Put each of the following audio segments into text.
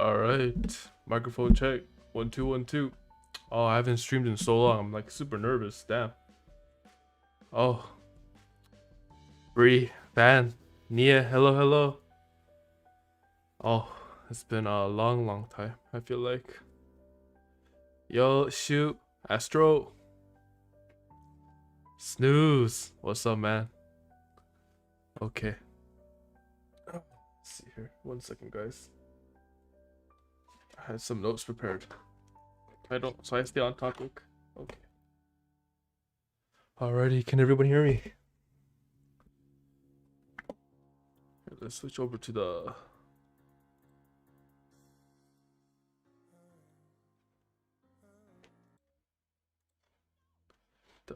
All right, microphone check. 1 2 1 2. Oh, I haven't streamed in so long. I'm like super nervous. Damn. Oh, Bree, Van, Nia, hello. Oh, it's been a long time. I feel like. Yo, shoot, Astro, Snooze. What's up, man? Okay. Let's see here. 1 second, guys. I had some notes prepared. So I stay on topic. Okay. Alrighty, can everyone hear me? Here, let's switch over to the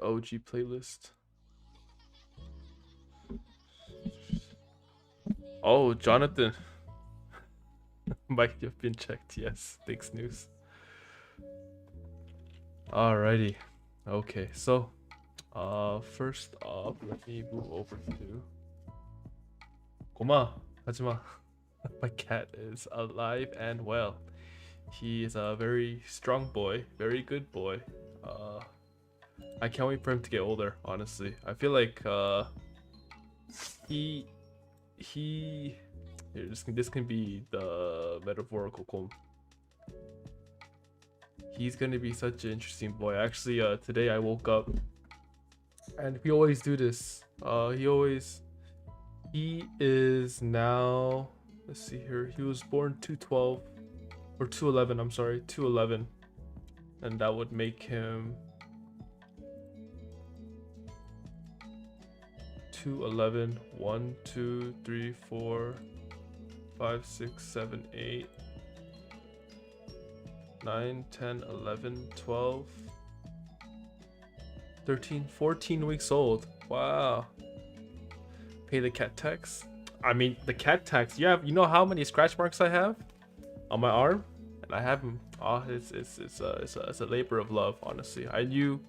OG playlist. Oh, Jonathan. Might have been checked. Yes, thanks, news. Alrighty. Okay, so first off, let me move over to Goma. Hajima. My cat is alive and well. He is a very strong boy, very good boy. I can't wait for him to get older, honestly. I feel like he here, this can be the metaphorical comb. He's gonna be such an interesting boy. Actually, today I woke up and we always do this. He is now, let's see here. He was born 212 or 211. I'm sorry, 211, and that would make him 211. 1 2 3 4 5 6 7 8 9 10 11 12 13 14 weeks old. Wow. Pay the cat tax. I mean, the cat tax. You know how many scratch marks I have on my arm, and I have them. Oh, it's a labor of love, honestly. I knew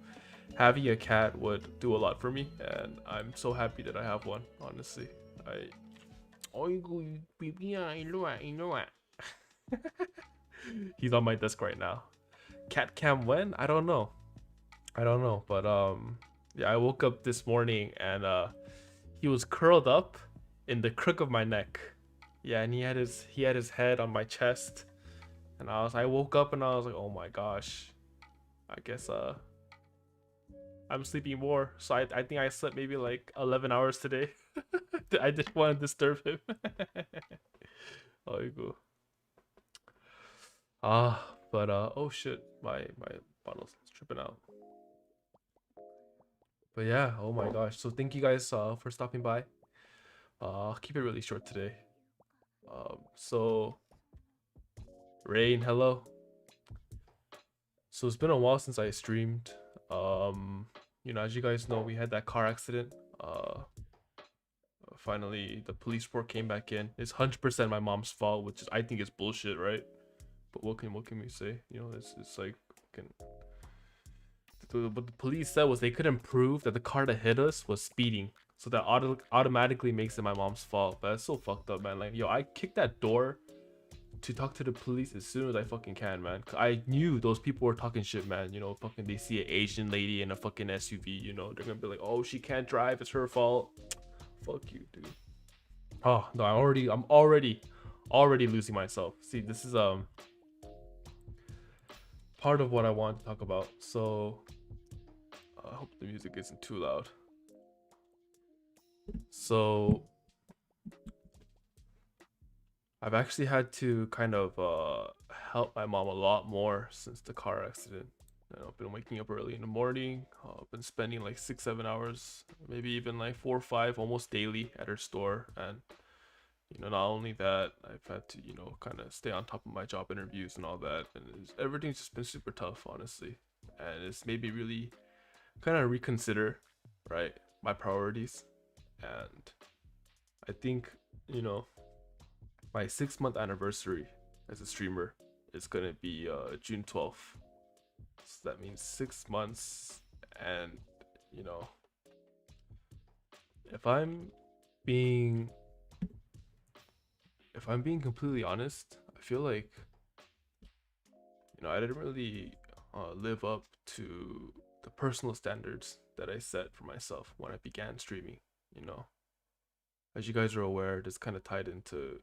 having a cat would do a lot for me, and I'm so happy that I have one, honestly. He's on my desk right now. Cat cam when? I don't know, but yeah, I woke up this morning and he was curled up in the crook of my neck. Yeah, and he had his head on my chest, and I woke up and I was like, oh my gosh, I guess I'm sleeping more. So I think I slept maybe like 11 hours today. I didn't want to disturb him. Oh, you go. But oh shit, my bottle's tripping out. But yeah, oh my gosh. So thank you guys for stopping by. I'll keep it really short today. So Rain, hello. So it's been a while since I streamed. You know, as you guys know, we had that car accident. Finally the police report came back in. It's 100% my mom's fault, which is, I think, is bullshit, right? But what can we say? You know, it's like, what the police said was they couldn't prove that the car that hit us was speeding, so that automatically makes it my mom's fault. But that's so fucked up, man. Like, yo, I kicked that door to talk to the police as soon as I fucking can, man. I knew those people were talking shit, man. You know, fucking they see an Asian lady in a fucking SUV, you know, they're gonna be like, oh, she can't drive, it's her fault. Fuck you, dude. Oh no, I'm already losing myself. See, this is part of what I want to talk about. So I hope the music isn't too loud. So I've actually had to kind of help my mom a lot more since the car accident. I've been waking up early in the morning. I've been spending like 6-7 hours, maybe even like 4 or 5 almost daily at her store. And you know, not only that, I've had to, you know, kind of stay on top of my job interviews and all that, and everything's just been super tough, honestly. And it's made me really kind of reconsider, right, my priorities. And I think, you know, my 6-month anniversary as a streamer is gonna be June 12th. So that means 6 months. And you know, if I'm being completely honest, I feel like I didn't really live up to the personal standards that I set for myself when I began streaming. You know, as you guys are aware, this kind of tied into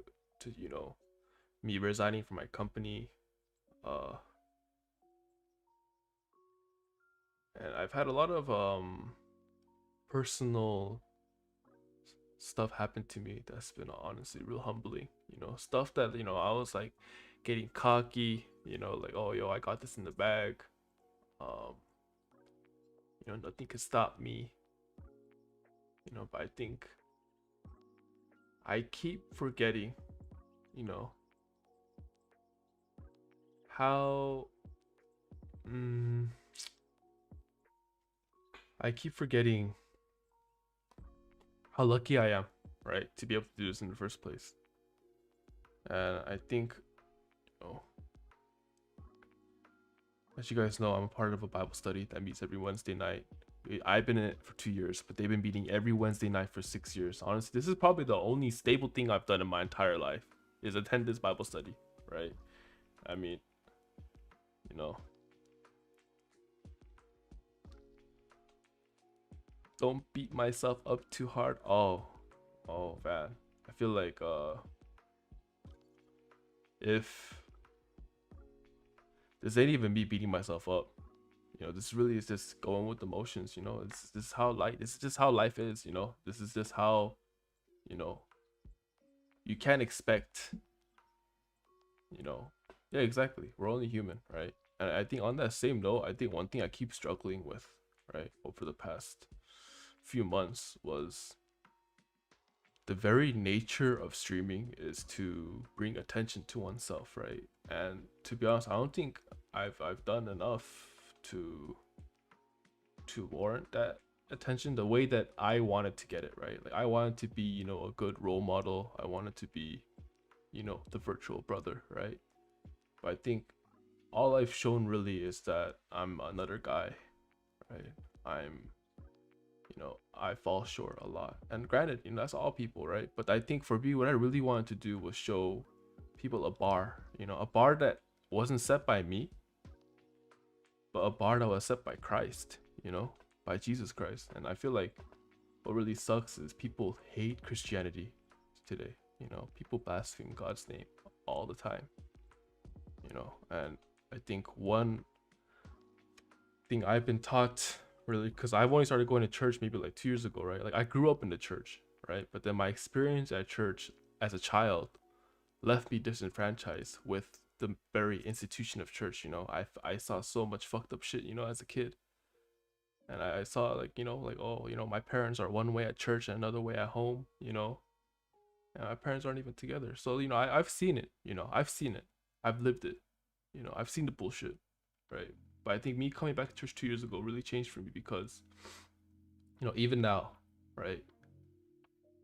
me resigning from my company. Uh, and I've had a lot of personal stuff happen to me that's been honestly real humbling. Stuff that I was like getting cocky. Like, oh yo, I got this in the bag. Um, nothing could stop me. But I think I keep forgetting. You know how. Mm, I keep forgetting how lucky I am, right, to be able to do this in the first place. And I think, you know, as you guys know, I'm a part of a Bible study that meets every Wednesday night. I've been in it for 2 years, but they've been meeting every Wednesday night for 6 years. Honestly, this is probably the only stable thing I've done in my entire life is attend this Bible study, right? I mean, you know, don't beat myself up too hard. Oh man. I feel like if this ain't even me beating myself up. This really is just going with the motions. This is how life. This is just how life is. This is just how. You know, you can't expect. You know, yeah, exactly. We're only human, right? And I think on that same note, I think one thing I keep struggling with, right, over the past few months was the very nature of streaming is to bring attention to oneself, right? And to be honest, I don't think I've done enough to warrant that attention the way that I wanted to get it, right? Like I wanted to be, a good role model. I wanted to be, the virtual brother, right? But I think all I've shown really is that I'm another guy, right? I'm I fall short a lot. And granted, that's all people, right? But I think for me, what I really wanted to do was show people a bar, a bar that wasn't set by me, but a bar that was set by Christ, by Jesus Christ. And I feel like what really sucks is people hate Christianity today. People blaspheme God's name all the time, and I think one thing I've been taught really, because I've only started going to church maybe like 2 years ago, right? Like I grew up in the church, right? But then my experience at church as a child left me disenfranchised with the very institution of church. I saw so much fucked up shit, as a kid. And I saw like, like, oh, my parents are one way at church and another way at home, and my parents aren't even together. So, I've seen it, I've seen it. I've lived it, I've seen the bullshit, right? But I think me coming back to church 2 years ago really changed for me because, even now, right?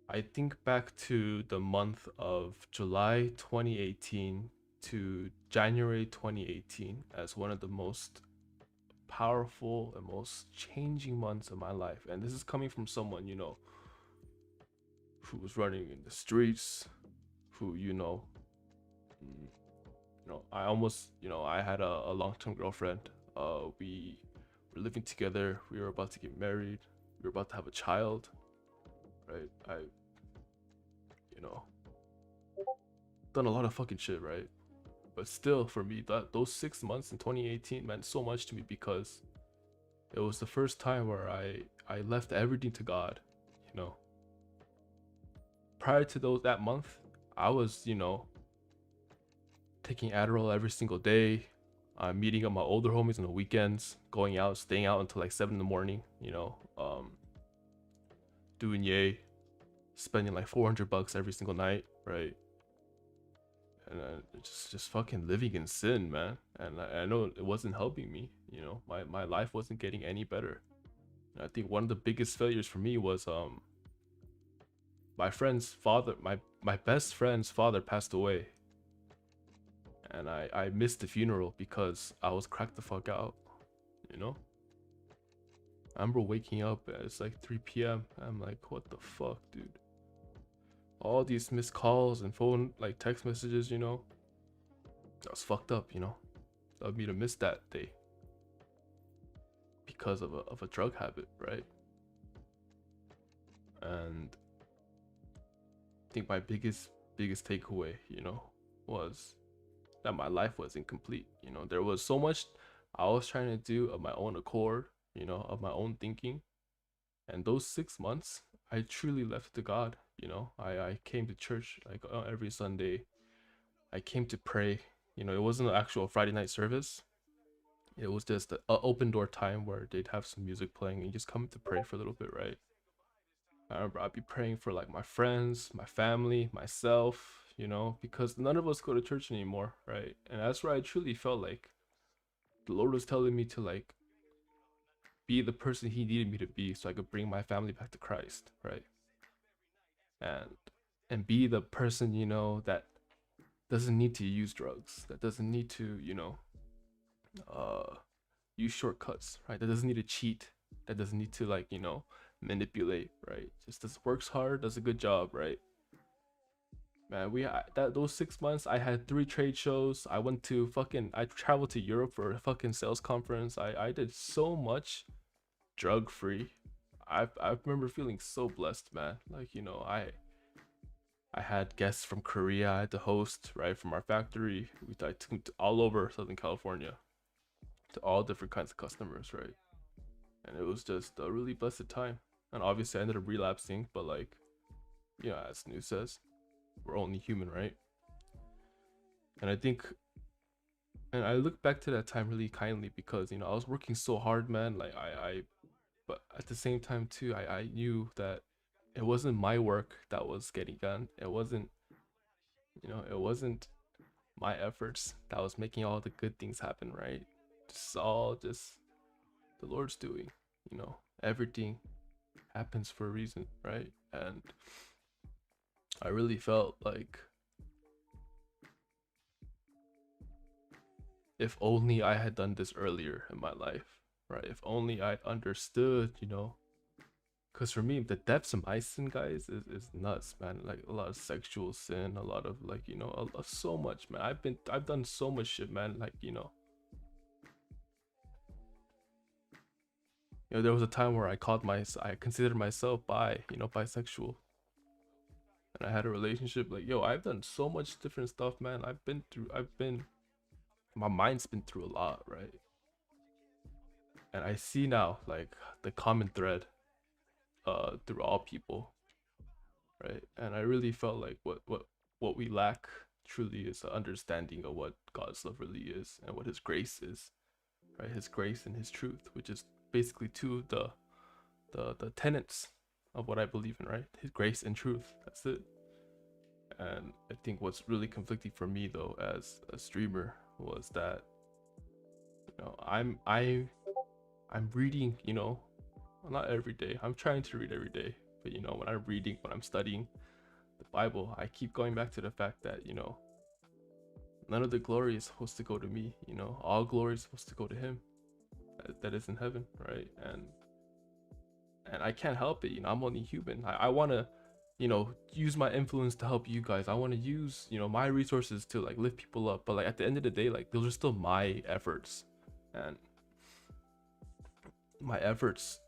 I think back to the month of July 2018 to January 2018 as one of the most powerful and most changing months of my life. And this is coming from someone, who was running in the streets, who, I almost, I had a long-term girlfriend. We were living together. We were about to get married. We were about to have a child, right? I, done a lot of fucking shit, right? But still, for me, those 6 months in 2018 meant so much to me because it was the first time where I left everything to God. Prior to that month, I was, taking Adderall every single day. Meeting up my older homies on the weekends, going out, staying out until like 7 in the morning. Doing yay, spending like $400 every single night, right? And just fucking living in sin, man. And I know it wasn't helping me. My life wasn't getting any better. And I think one of the biggest failures for me was my friend's father, my best friend's father passed away. And I missed the funeral because I was cracked the fuck out, I remember waking up, it's like 3 p.m. I'm like, what the fuck, dude? All these missed calls and phone, like text messages, that was fucked up, That of me to miss that day because of a drug habit, right? And I think my biggest takeaway, was that my life was incomplete. There was so much I was trying to do of my own accord, of my own thinking. And those 6 months, I truly left to God. I came to church like every Sunday. I came to pray. It wasn't an actual Friday night service. It was just an open door time where they'd have some music playing and you just come to pray for a little bit, right? I remember I'd be praying for like my friends, my family, myself, because none of us go to church anymore, right? And that's where I truly felt like the Lord was telling me to like be the person He needed me to be so I could bring my family back to Christ, right? And be the person, that doesn't need to use drugs, that doesn't need to, uh use shortcuts, right? That doesn't need to cheat, that doesn't need to like, manipulate, right? Just works hard, does a good job, right? Man, those 6 months, I had 3 trade shows. I traveled to Europe for a fucking sales conference. I did so much drug free. I remember feeling so blessed, man. Like, I had guests from Korea I had to host, right, from our factory. I took to all over Southern California to all different kinds of customers, right? And it was just a really blessed time. And obviously, I ended up relapsing, but like, as News says, we're only human, right? And I think, and I look back to that time really kindly because I was working so hard, man. Like but at the same time too, I knew that it wasn't my work that was getting done. It wasn't my efforts that was making all the good things happen, right? Just the Lord's doing. Everything happens for a reason, right? And I really felt like if only I had done this earlier in my life, right? If only I'd understood, because for me, the depths of my sin, guys, is nuts, man. Like a lot of sexual sin, a lot of like, so much, man. I've done so much shit, man. Like, there was a time where I considered myself bisexual, and I had a relationship. Like, yo, I've done so much different stuff, man. My mind's been through a lot, right? And I see now like the common thread through all people, right? And I really felt like what we lack truly is an understanding of what God's love really is and what His grace is, right? His grace and His truth, which is basically two of the tenets of what I believe in, right? His grace and truth. That's it. And I think what's really conflicting for me though, as a streamer, was that I'm reading, not every day. I'm trying to read every day, but when I'm reading, when I'm studying the Bible, I keep going back to the fact that none of the glory is supposed to go to me. All glory is supposed to go to Him that is in heaven, right? And I can't help it. I'm only human. I want to use my influence to help you guys. I want to use my resources to like lift people up, but like at the end of the day, like those are still my efforts, and my efforts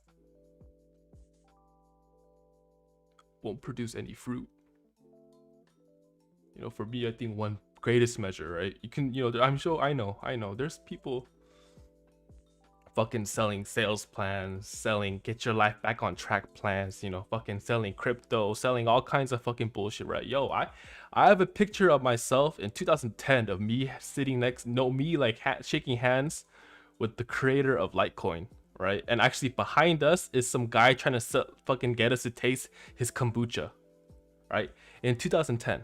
won't produce any fruit. For me, I think one greatest measure, right? You can, I'm sure, I know there's people fucking selling sales plans, selling get your life back on track plans, fucking selling crypto, selling all kinds of fucking bullshit, right? Yo, I have a picture of myself in 2010 of me sitting me like shaking hands with the creator of Litecoin, right? And actually behind us is some guy trying to fucking get us to taste his kombucha, right? In 2010.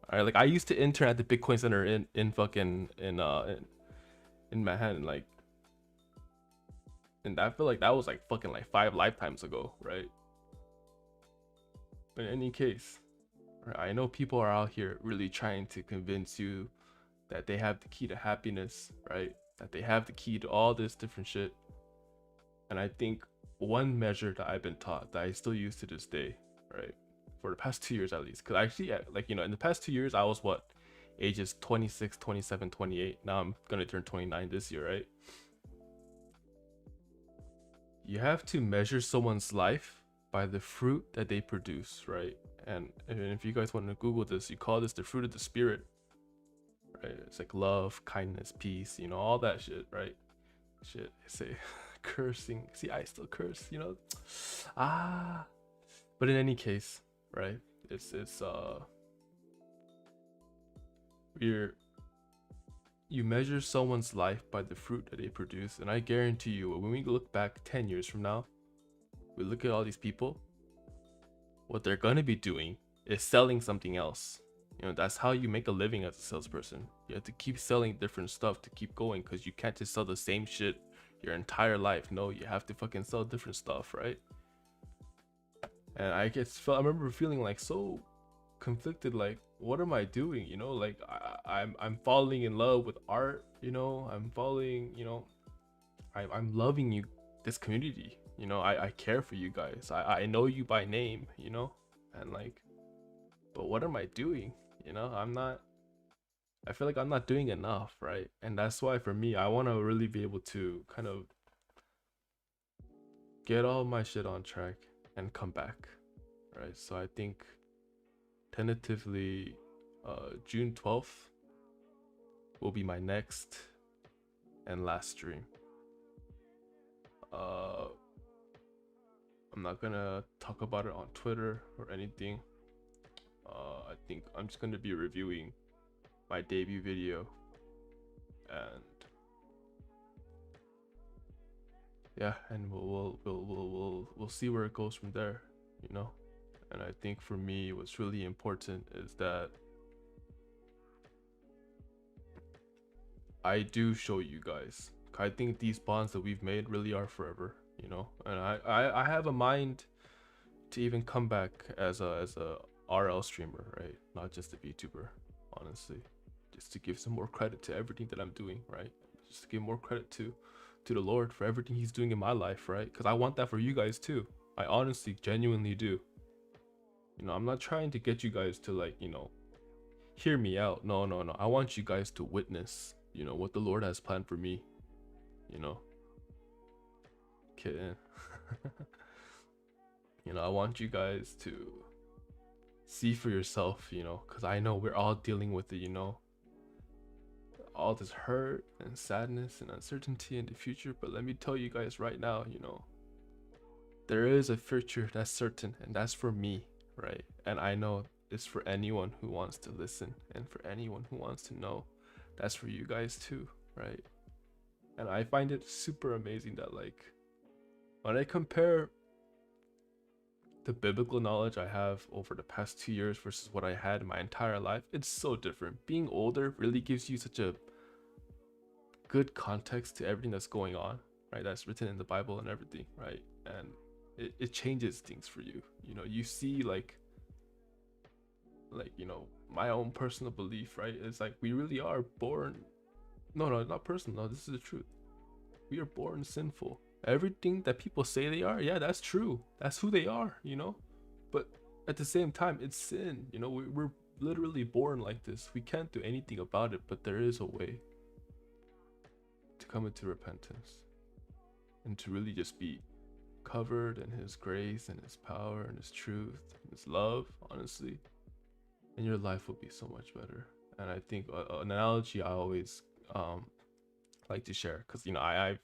All right, like I used to intern at the Bitcoin Center in fucking in Manhattan, like, and I feel like that was like fucking like 5 lifetimes ago, right? But in any case, right, I know people are out here really trying to convince you that they have the key to happiness, right? That they have the key to all this different shit. And I think one measure that I've been taught that I still use to this day, right? For the past 2 years at least, because actually, like, in the past 2 years, I was what, ages 26, 27, 28. Now I'm gonna turn 29 this year, right? You have to measure someone's life by the fruit that they produce, right? And if you guys want to Google this, you call this the fruit of the spirit, right? It's like love, kindness, peace, you know, all that shit, right? Shit, I say cursing. See, I still curse, you know. Ah, but in any case, right? It's you're you measure someone's life by the fruit that they produce, and I guarantee you, when we look back 10 years from now, we look at all these people, what they're gonna be doing is selling something else. You know, that's how you make a living as a salesperson. You have to keep selling different stuff to keep going, because you can't just sell the same shit your entire life. No, you have to fucking sell different stuff, right? And I remember feeling like so conflicted, like what am I doing, you know? Like I'm falling in love with art, you know. I'm falling, you know, I'm loving you, this community, you know. I care for you guys. I know you by name, you know. And like, but what am I doing, you know? I feel like I'm not doing enough, right? And that's why for me, I want to really be able to kind of get all my shit on track and come back, right? So I think tentatively June 12th will be my next and last stream. I'm not gonna talk about it on Twitter or anything. I think I'm just gonna be reviewing my debut video, and yeah, and we'll see where it goes from there, you know. And I think for me, what's really important is that I do show you guys. I think these bonds that we've made really are forever, you know. And I have a mind to even come back as a RL streamer, right? Not just a VTuber, honestly. Just to give some more credit to everything that I'm doing, right? Just to give more credit to the Lord for everything He's doing in my life, right? Because I want that for you guys too. I honestly, genuinely do. You know, I'm not trying to get you guys to, like, you know, hear me out. No, no, no. I want you guys to witness, you know, what the Lord has planned for me. You know, kidding. You know, I want you guys to see for yourself, you know, because I know we're all dealing with it, you know, all this hurt and sadness and uncertainty in the future. But let me tell you guys right now, you know, there is a future that's certain, and that's for me, right? And I know it's for anyone who wants to listen, and for anyone who wants to know. That's for you guys too, right? And I find it super amazing that, like, when I compare the biblical knowledge I have over the past 2 years versus what I had in my entire life, it's so different. Being older really gives you such a good context to everything that's going on, right? That's written in the Bible and everything, right? And it changes things for you. You know, you see, like, you know, my own personal belief, right? It's like we really are born. No, no, not personal. No, this is the truth. We are born sinful. Everything that people say they are, yeah, that's true. That's who they are, you know. But at the same time, it's sin. You know, we're literally born like this. We can't do anything about it, but there is a way to come into repentance and to really just be covered in His grace and His power and His truth and His love, honestly. And your life will be so much better. And I think an analogy I always like to share, because, you know, I've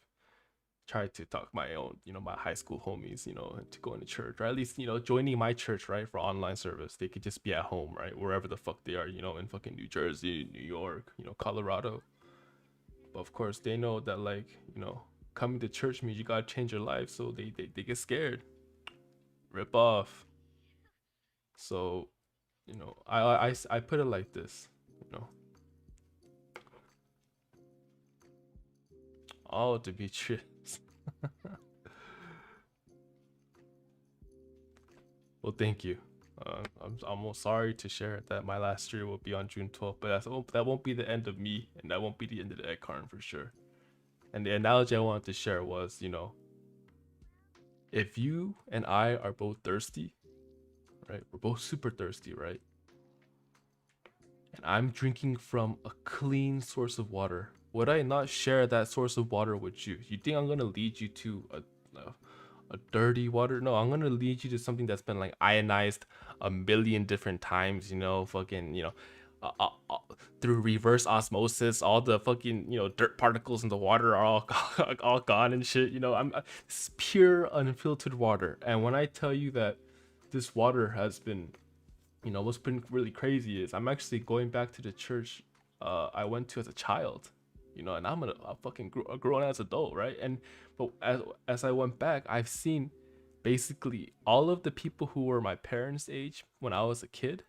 tried to talk my own, you know, my high school homies, you know, into going to church, or at least, you know, joining my church, right, for online service. They could just be at home, right, wherever the fuck they are, you know, in fucking New Jersey, New York, you know, Colorado. But of course, they know that, like, you know, coming to church means you gotta change your life, so they get scared, rip off. So, you know, I put it like this, you know, all Demetrius. Well, thank you. I'm almost sorry to share that my last stream will be on June 12th, but that won't be the end of me, and that won't be the end of the Eckarn for sure. And the analogy I wanted to share was, you know, if you and I are both thirsty, right? We're both super thirsty, right? and I'm drinking from a clean source of water, would I not share that source of water with you? You think I'm gonna lead you to a dirty water? No, I'm gonna lead you to something that's been like ionized a million different times. You know, fucking, uh, uh, uh, through reverse osmosis, all the fucking dirt particles in the water are all all gone and shit. It's pure unfiltered water, and when I tell you that this water has been, what's been really crazy is I'm actually going back to the church I went to as a child, and I'm a fucking a grown ass adult, right? And but as I went back, I've seen basically all of the people who were my parents' age when I was a kid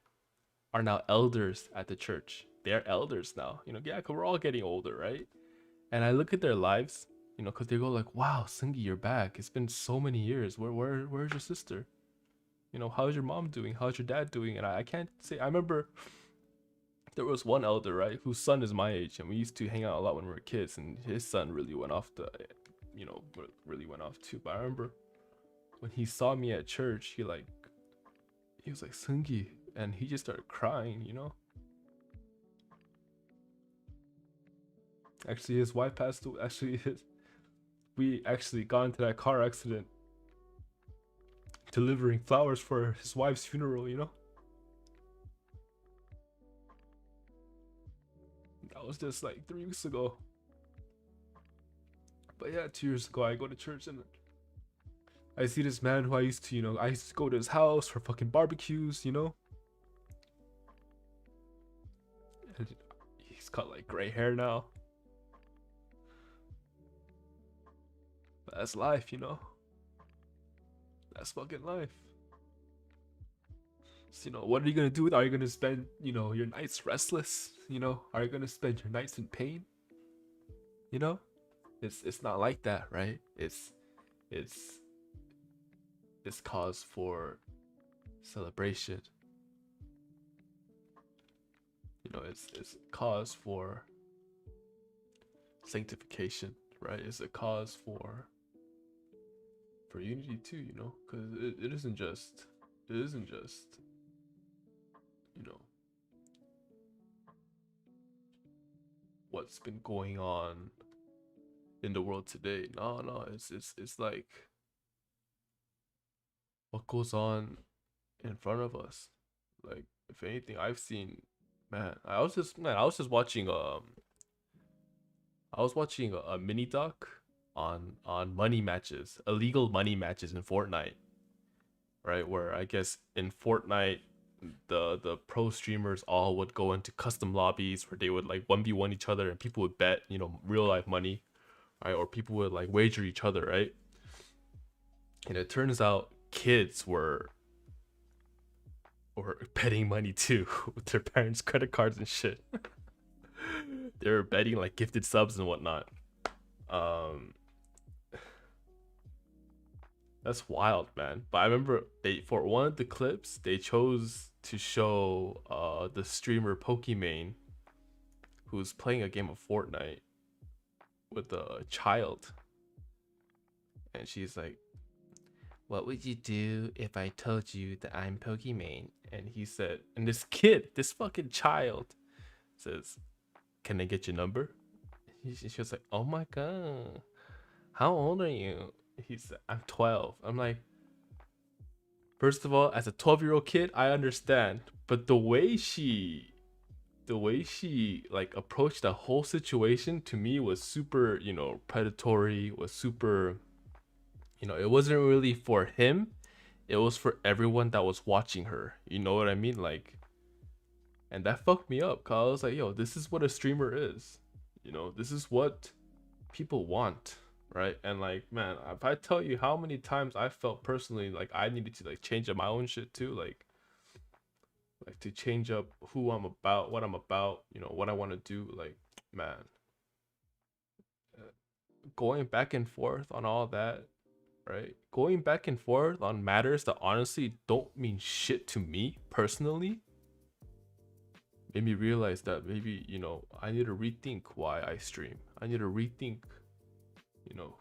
are now elders at the church. They're elders now, yeah, because we're all getting older, right? And I look at their lives, because they go like, "Wow, Sungi, you're back. It's been so many years. Where's your sister? How's your mom doing? How's your dad doing?" And I can't say. I remember there was one elder, right, whose son is my age, and we used to hang out a lot when we were kids, and his son really went off really went off too. But I remember when he saw me at church, he was like, "Sungi," and he just started crying. Actually, his wife passed away. We actually got into that car accident delivering flowers for his wife's funeral. That was just like 3 weeks ago. But yeah, 2 years ago, I go to church and I see this man who I used to go to his house for fucking barbecues. And he's got like gray hair now. But that's life. That's fucking life. So, what are you gonna do? Are you gonna spend, your nights restless? Are you gonna spend your nights in pain? You know, it's not like that, right? It's it's cause for celebration. It's cause for sanctification, right? It's a cause for unity too, because it isn't just you know what's been going on in the world today. No, it's like what goes on in front of us. Like, if anything, I've seen, man. I was just watching a mini doc on money matches, illegal money matches in Fortnite, right? Where I guess in Fortnite, the pro streamers all would go into custom lobbies where they would like 1v1 each other, and people would bet, real life money, right? Or people would like wager each other, right? And it turns out kids were betting money too with their parents' credit cards and shit. They were betting like gifted subs and whatnot. Um, that's wild, man. But I remember for one of the clips they chose to show the streamer Pokimane, who's playing a game of Fortnite with a child, and she's like, "What would you do if I told you that I'm Pokimane?" And he said, and this fucking child says, "Can I get your number?" She was like, "Oh my god, how old are you?" He said, "I'm 12." I'm like, first of all, as a 12-year-old kid, I understand, but the way she like approached the whole situation to me was super, predatory, was super, it wasn't really for him. It was for everyone that was watching her. You know what I mean? Like, and that fucked me up, cause I was like, yo, this is what a streamer is. This is what people want, right? And like, man, if I tell you how many times I felt personally like I needed to like change up my own shit too, like to change up who I'm about, what I'm about, what I want to do, like, man, uh, going back and forth on all that, right? Going back and forth on matters that honestly don't mean shit to me personally made me realize that maybe, I need to rethink why I stream. I need to rethink,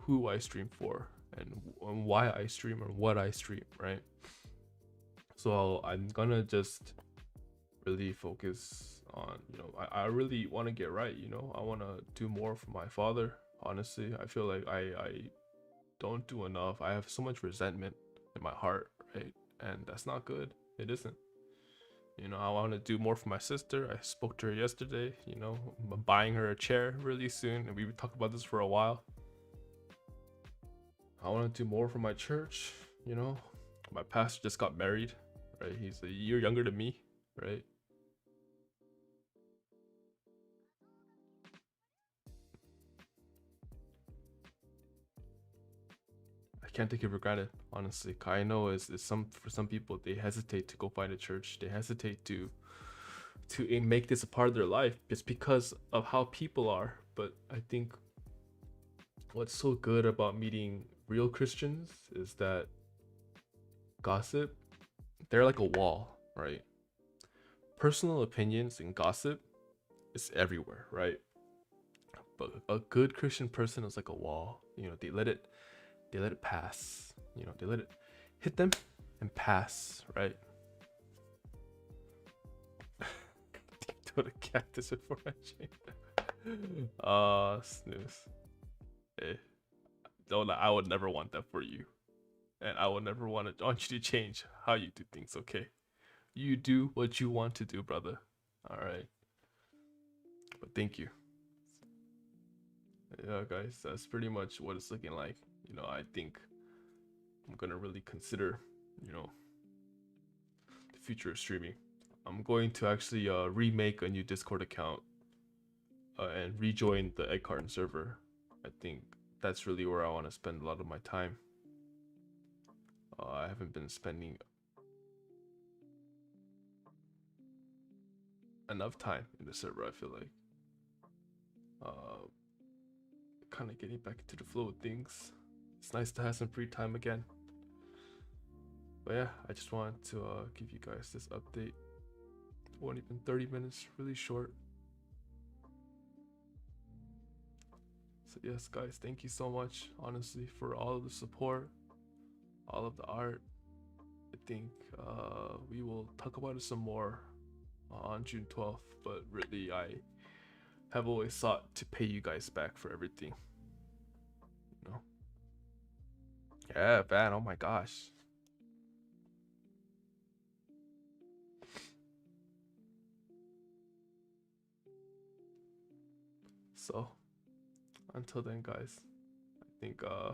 who I stream for, and why I stream and what I stream, right? So I'm gonna just really focus on, I really want to get right. I want to do more for my father. Honestly, I feel like I don't do enough. I have so much resentment in my heart, right? And that's not good. It isn't. I want to do more for my sister. I spoke to her yesterday. I'm buying her a chair really soon, and we would talk about this for a while. I want to do more for my church. My pastor just got married, right? He's a year younger than me, right? I can't take it for granted, honestly. I know is for some people they hesitate to go find a church. They hesitate to make this a part of their life. It's because of how people are. But I think what's so good about meeting real Christians is that gossip, they're like a wall, right? Personal opinions and gossip is everywhere, right? But a good Christian person is like a wall. They let it pass. They let it hit them and pass, right? Go to cactus before I change. Snooze. Eh, don't. I would never want that for you, and I would never want you to change how you do things. Okay, you do what you want to do, brother. All right. But thank you. Yeah, guys, that's pretty much what it's looking like. I think I'm gonna really consider, the future of streaming. I'm going to actually remake a new Discord account and rejoin the egg carton server. I think that's really where I want to spend a lot of my time. I haven't been spending enough time in the server. I feel like kind of getting back into the flow of things. It's nice to have some free time again. But yeah, I just wanted to give you guys this update. It won't even 30 minutes, really short. So yes, guys, thank you so much, honestly, for all of the support, all of the art. I think we will talk about it some more on June 12th, but really I have always sought to pay you guys back for everything. Yeah, man, oh my gosh. So until then, guys, I think I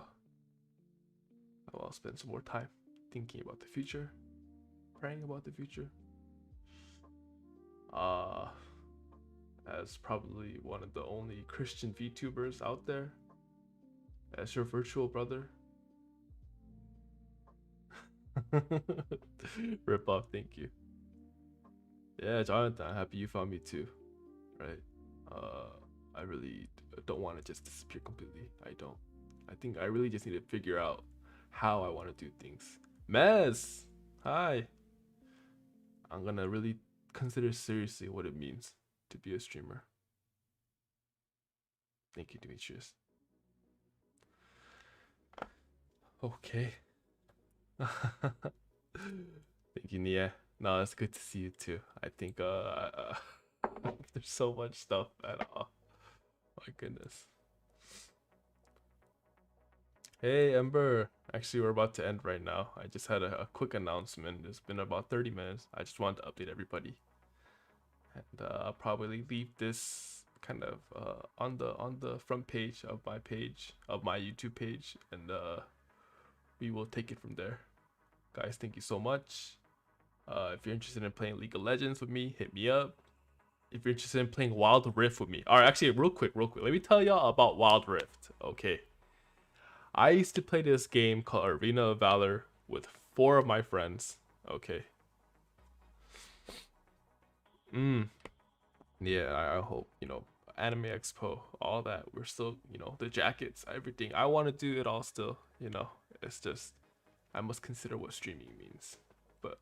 will spend some more time thinking about the future, praying about the future. As probably one of the only Christian VTubers out there, as your virtual brother. Rip off, thank you. Yeah, Jonathan, happy you found me too. Right? I really don't want to just disappear completely. I don't. I think I really just need to figure out how I want to do things. Mez, hi. I'm gonna really consider seriously what it means to be a streamer. Thank you, Demetrius. Okay. Thank you, Nia. No, it's good to see you too. I think there's so much stuff at all. My goodness. Hey Ember. Actually, we're about to end right now. I just had a quick announcement. It's been about 30 minutes. I just wanted to update everybody. And I'll probably leave this kind of on the front page of my YouTube page, and we will take it from there. Guys, thank you so much. If you're interested in playing League of Legends with me, hit me up. If you're interested in playing Wild Rift with me, all right, actually, real quick, let me tell y'all about Wild Rift. Okay, I used to play this game called Arena of Valor with 4 of my friends. Okay. Yeah, I hope, Anime Expo, all that. We're still, the jackets, everything. I want to do it all still, It's just, I must consider what streaming means. But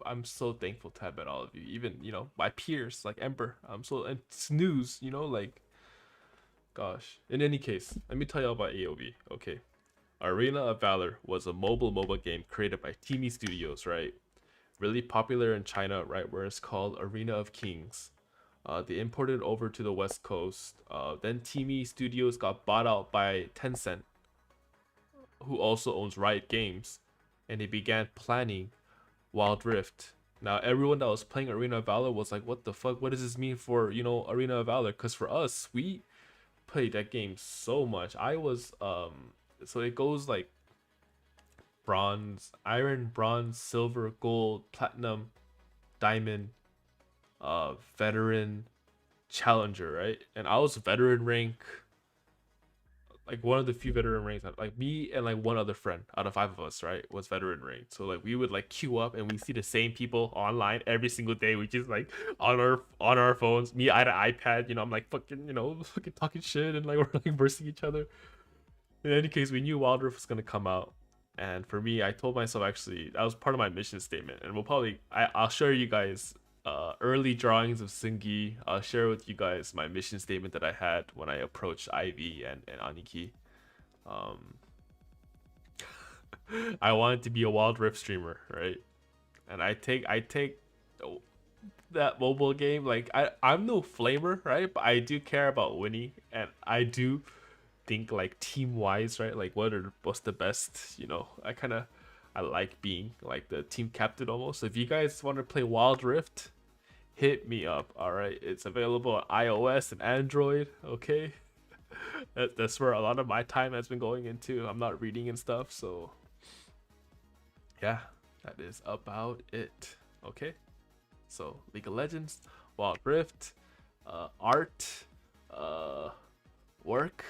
I'm so thankful to have met all of you. Even, my peers like Ember. And Snooze, like, gosh. In any case, let me tell you about AOV, okay? Arena of Valor was a mobile MOBA game created by Teamy Studios, right? Really popular in China, right? Where it's called Arena of Kings. They imported it over to the West Coast. Then Teamy Studios got bought out by Tencent, who also owns Riot Games, and they began planning Wild Rift. Now everyone that was playing Arena of Valor was like, "What the fuck? What does this mean for Arena of Valor?" Because for us, we played that game so much. I was so it goes like bronze, iron, bronze, silver, gold, platinum, diamond, veteran, challenger, right? And I was veteran rank, like one of the few veteran ranks. Like me and like one other friend out of five of us, right, was veteran rank. So like we would like queue up and we see the same people online every single day. We just like on our phones. Me, I had an iPad. I'm like fucking fucking talking shit and like we're like versing each other. In any case, we knew Wild Rift was gonna come out. And for me, I told myself actually that was part of my mission statement. And I'll show you guys early drawings of Sungi. I'll share with you guys my mission statement that I had when I approached Ivy and Aniki. Um, I wanted to be a Wild Rift streamer, right? And I take that mobile game like I'm no flamer, right? But I do care about winning, and I do think like team wise, right? Like what's the best? I like being like the team captain almost. So if you guys want to play Wild Rift, hit me up. All right, it's available on iOS and Android. Okay, that's where a lot of my time has been going into. I'm not reading and stuff, so yeah, that is about it. Okay, so League of Legends, Wild Rift, art, uh, work,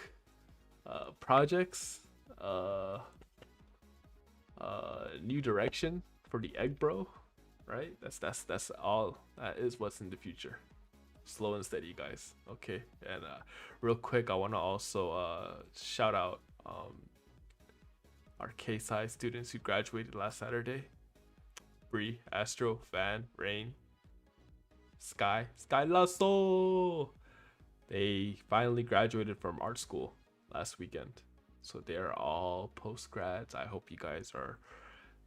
projects, new direction for the egg bro, right? That's all. That is what's in the future. Slow and steady, guys. Okay, and real quick, I want to also shout out our K-Sci students who graduated last Saturday. Bree, Astro, Van, Rain, Sky Lasso. They finally graduated from art school last weekend. So they're all post grads. I hope you guys are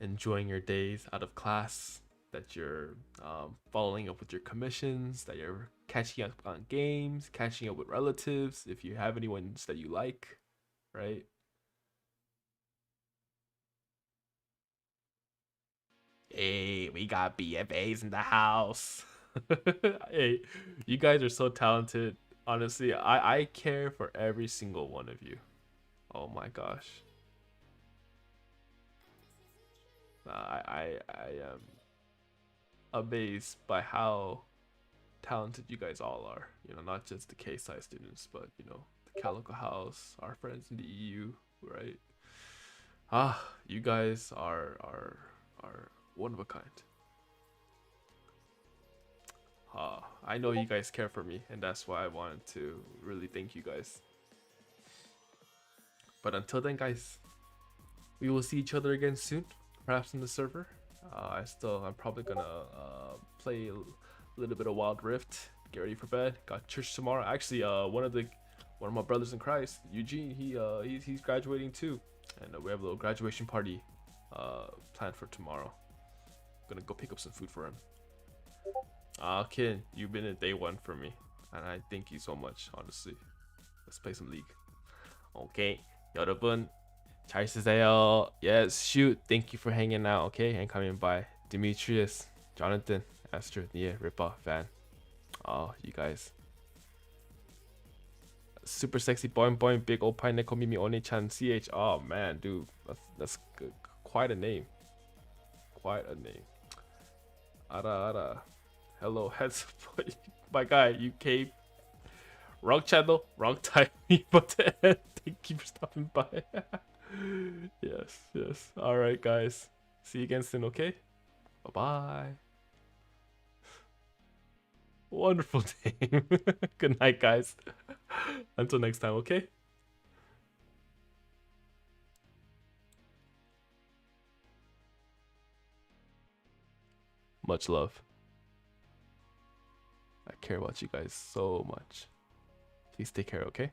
enjoying your days out of class, that you're following up with your commissions, that you're catching up on games, catching up with relatives if you have anyone that you like, right? Hey, we got BFAs in the house. Hey, you guys are so talented. Honestly, I care for every single one of you. Oh my gosh. I am amazed by how talented you guys all are. Not just the K-Sci students, but the Calico House, our friends in the EU, right? You guys are one of a kind. I know you guys care for me, and that's why I wanted to really thank you guys. But until then, guys, we will see each other again soon, perhaps in the server. I'm probably gonna play a little bit of Wild Rift, get ready for bed. Got church tomorrow. Actually, one of my brothers in Christ, Eugene, he's graduating too, and we have a little graduation party planned for tomorrow. Gonna go pick up some food for him. Kid, you've been a day one for me, and I thank you so much. Honestly, let's play some League. Okay, 여러분 잘 쓰세요. Yes, shoot. Thank you for hanging out. Okay, and coming by. Demetrius, Jonathan, Astrid, Nia, Ripa, Van. Oh, you guys. Super sexy boing boing big old pine neko mimi oni chan ch. Oh man, dude, that's good. Quite a name. Quite a name. Ara ara. Hello, heads. My guy, you came. Wrong channel, wrong time. But thank you for stopping by. Yes. All right, guys. See you again soon. Okay. Bye bye. Wonderful name. Good night, guys. Until next time. Okay. Much love. I care about you guys so much. Please take care. Okay.